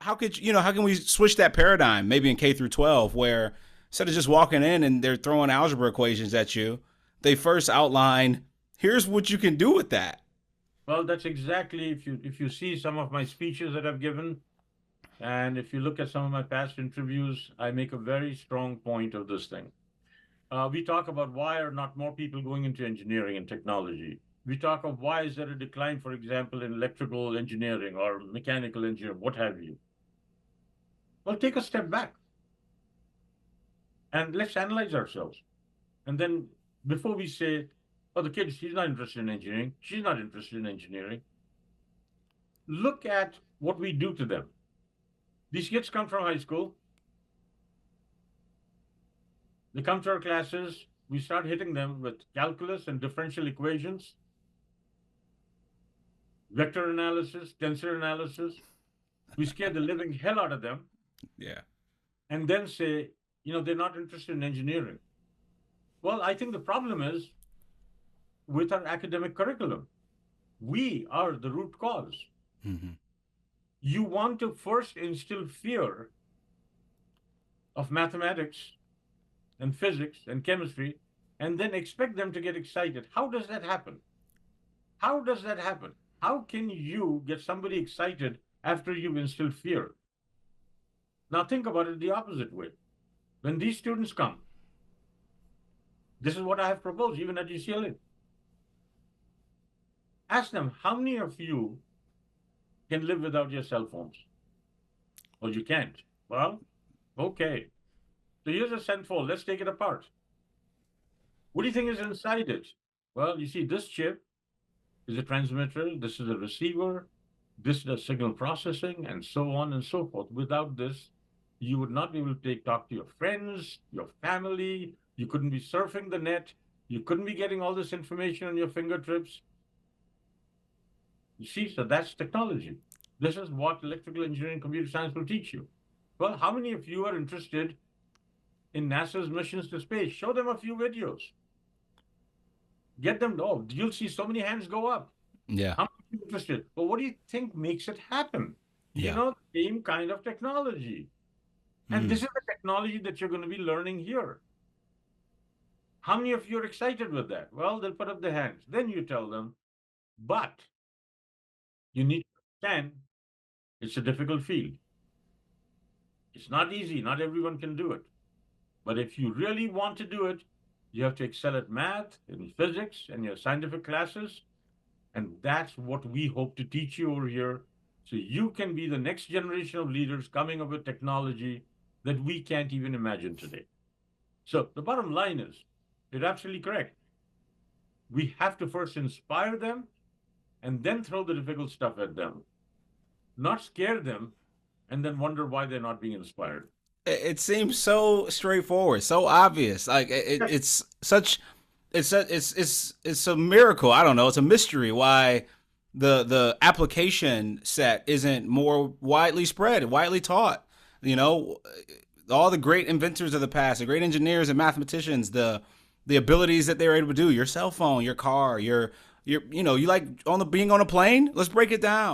how could how can we switch that paradigm maybe in K through 12 where instead of just walking in and they're throwing algebra equations at you, they first outline here's what you can do with that. Well, that's exactly, if you see some of my speeches that I've given, and if you look at some of my past interviews, I make a very strong point of this thing. We talk about why are not more people going into engineering and technology. We talk of why is there a decline, for example, in electrical engineering or mechanical engineering, what have you. Well, take a step back and let's analyze ourselves. And then before we say, oh, the kid, she's not interested in engineering, she's not interested in engineering, look at what we do to them. These kids come from high school. They come to our classes. We start hitting them with calculus and differential equations, vector analysis, tensor analysis. We scare the living hell out of them. Yeah. And then say, they're not interested in engineering. Well, I think the problem is with our academic curriculum. We are the root cause. Mm-hmm. You want to first instill fear of mathematics and physics and chemistry, and then expect them to get excited. How does that happen? How does that happen? How can you get somebody excited after you've instilled fear? Now think about it the opposite way. When these students come, this is what I have proposed, even at UCLA. Ask them, how many of you can live without your cell phones? Well, you can't. Well, okay. So here's a centfold. Let's take it apart. What do you think is inside it? Well, you see, this chip is a transmitter, this is a receiver, this is a signal processing, and so on and so forth. Without this, you would not be able to talk to your friends, your family. You couldn't be surfing the net. You couldn't be getting all this information on your fingertips. You see, so that's technology. This is what electrical engineering, computer science will teach you. Well, how many of you are interested in NASA's missions to space? Show them a few videos. Get them, oh, you'll see so many hands go up. Yeah. How many are interested? Well, what do you think makes it happen? Yeah. The same kind of technology. And this is the technology that you're going to be learning here. How many of you are excited with that? Well, they'll put up their hands. Then you tell them, but you need to understand it's a difficult field. It's not easy. Not everyone can do it. But if you really want to do it, you have to excel at math and physics and your scientific classes. And that's what we hope to teach you over here. So you can be the next generation of leaders coming up with technology that we can't even imagine today. So the bottom line is, you're absolutely correct. We have to first inspire them and then throw the difficult stuff at them, not scare them and then wonder why they're not being inspired. It seems so straightforward, so obvious. Like it's such, it's a miracle. I don't know. It's a mystery why the application set isn't more widely spread, widely taught. All the great inventors of the past, the great engineers and mathematicians, the abilities that they were able to do. Your cell phone, your car, you like being on a plane. Let's break it down.